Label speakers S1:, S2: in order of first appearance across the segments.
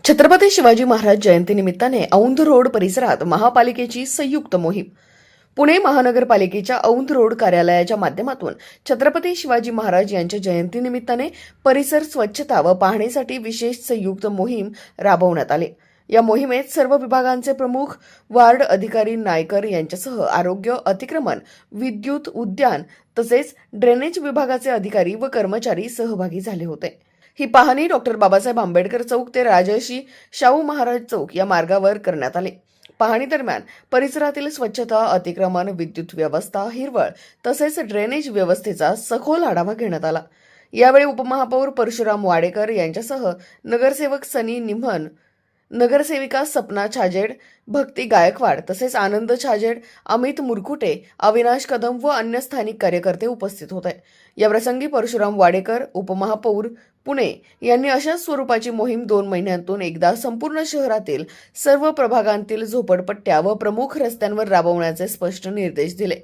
S1: Chhatrapati Shivaji Maharaj जयंतीनिमित्ताने Aundh road परिसरात महापालिकेची संयुक्त मोहीम. पुणे महानगरपालिकेच्या औंध रोड कार्यालयाच्या माध्यमातून छत्रपती शिवाजी महाराज यांच्या जयंतीनिमित्ताने परिसर स्वच्छता व पाहणीसाठी विशेष संयुक्त मोहीम राबवण्यात आली. या मोहिमेत सर्व विभागांचे प्रमुख, वार्ड अधिकारी नायकर यांच्यासह आरोग्य, अतिक्रमण, विद्युत, उद्यान तसेच ड्रेनेज विभागाचे अधिकारी व कर्मचारी सहभागी झाले होते. ही पाहणी डॉक्टर बाबासाहेब आंबेडकर चौक ते राजर्षी शाहू महाराज चौक या मार्गावर करण्यात आली. पाहणी दरम्यान परिसरातील स्वच्छता, अतिक्रमण, विद्युत व्यवस्था, हिरवळ तसेच ड्रेनेज व्यवस्थेचा सखोल आढावा घेण्यात आला. यावेळी उपमहापौर परशुराम वाडेकर यांच्यासह नगरसेवक सनी निम्हन, नगरसेविका सपना छाजेड, भक्ती गायकवाड तसेच आनंद छाजेड, अमित मुरकुटे, अविनाश कदम व अन्य स्थानिक कार्यकर्ते उपस्थित होते. याप्रसंगी परशुराम वाडेकर, उपमहापौर पुणे यांनी अशाच स्वरूपाची मोहीम 2 महिन्यांतून एकदा संपूर्ण शहरातील सर्व प्रभागांतील झोपडपट्ट्या व प्रमुख रस्त्यांवर राबवण्याचे स्पष्ट निर्देश दिले.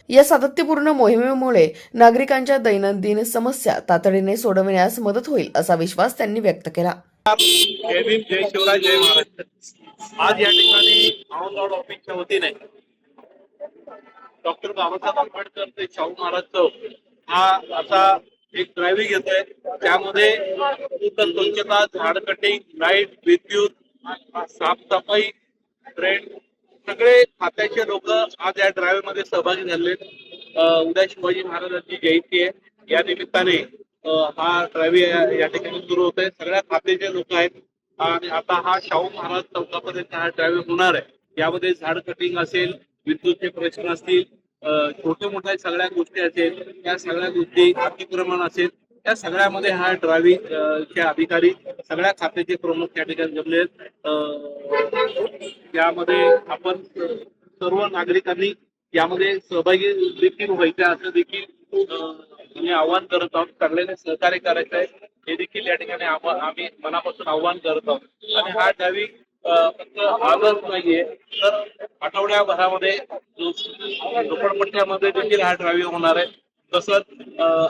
S1: या सातत्यपूर्ण मोहिमेमुळे नागरिकांच्या दैनंदिन समस्या तातडीने सोडविण्यास मदत होईल असा विश्वास त्यांनी व्यक्त केला.
S2: जय भीम, जय शिवराय, जय महाराष्ट्र. आज या ठिकाणी औंध रोड ऑफिसच्या वतीने डॉक्टर बाबासाहेब आंबेडकर ते शाहू महाराज चौक हा असा एक ड्रायव्हिंग घेतोय. त्यामध्ये स्वच्छता, झाड कटिंग, लाईट, विद्युत, साफसफाई, ड्रेन सगळे खात्याचे लोक आज या ड्रायव्हिंग मध्ये सहभागी झाले. उद्या शिवाजी महाराजांची जयंती आहे. या निमित्ताने हा ड्रायव्हिंग या ठिकाणी सुरू होत आहे. सगळ्या खात्याचे लोक आहेत आणि आता हा शाहू महाराज चौकापर्यंत हा ड्रायव्हिंग होणार आहे. यामध्ये झाड कटिंग असेल, विद्युतचे प्रश्न असतील, छोटे मोठ्या सगळ्या गोष्टी असेल, त्या सगळ्या गोष्टी, अतिक्रमण असेल, त्या सगळ्यामध्ये हा ड्रायव्हिंग चे अधिकारी, सगळ्या खात्याचे प्रमुख या ठिकाणी जमले आहेत. यामध्ये आपण सर्व नागरिकांनी यामध्ये सहभागी देखील व्हायचे असं देखील मी आव्हान करत आहोत. सगळ्यांनी सहकार्य करायचं आहे हे देखील या ठिकाणी आम्ही मनापासून आव्हान करत आहोत. आणि हा ड्रायव्हिंग फक्त आजच नाहीये तर आठवड्याभरामध्ये झोपडपट्ट्यामध्ये देखील हा ड्रायव्हिंग होणार आहे. तसंच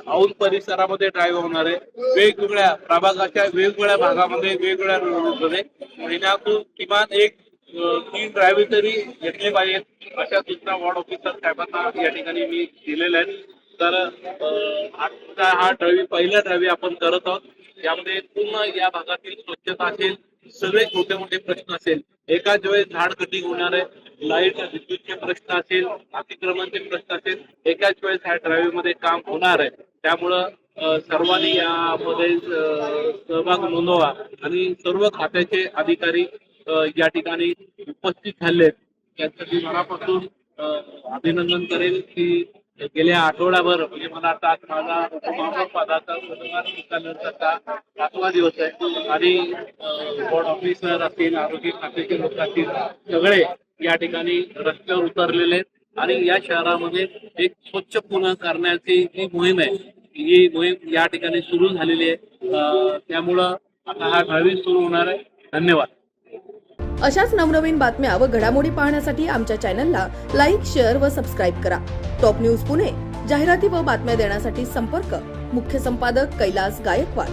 S2: औंध परिसरामध्ये ड्रायव्हिंग होणार आहे. वेगवेगळ्या प्रभागाच्या वेगवेगळ्या भागामध्ये वेगवेगळ्या रोडमध्ये महिन्यातून किमान 3 ड्रायव्हिंग तरी घेतले पाहिजेत अशा सूचना वॉर्ड ऑफिसर साहेबांना या ठिकाणी मी दिलेल्या आहेत. तर आजचा हा पहिला ड्रायव्हिंग आपण करत आहोत. यामध्ये पूर्ण या भागातील स्वच्छता असेल, सगळे छोटे मोठे प्रश्न असेल, एकाच वेळेस झाड कटिंग होणार आहे, लाईट विद्युतचे प्रश्न असेल, अतिक्रमणचे प्रश्न असेल, एकाच वेळेस ह्या ड्रायव्हिंग मध्ये काम होणार आहे. त्यामुळं सर्वांनी यामध्ये सहभाग नोंदवा आणि सर्व खात्याचे अधिकारी या ठिकाणी उपस्थित झालेत. त्यासाठी मनापासून अभिनंदन करेल की गेल्या आठवड्याभर म्हणजे मला आता माझा उपमहापौर पदाचा 7वा दिवस आहे आणि वॉर्ड ऑफिसर असतील, आरोग्य खात्याचे लोक असतील, सगळे या ठिकाणी रस्त्यावर उतरलेले आहेत आणि या शहरामध्ये एक स्वच्छ पुणे करण्याची जी मोहीम आहे ही मोहीम या ठिकाणी सुरू झालेली आहे. त्यामुळं आता हा ड्रायव्हिंग सुरू होणार आहे. धन्यवाद.
S1: अशाच नवनवीन बातम्या व घडामोडी पाहण्यासाठी आमच्या चॅनलला लाईक, शेअर व सबस्क्राईब करा. टॉप न्यूज पुणे जाहिराती व बातम्या देण्यासाठी संपर्क मुख्य संपादक कैलास गायकवाड.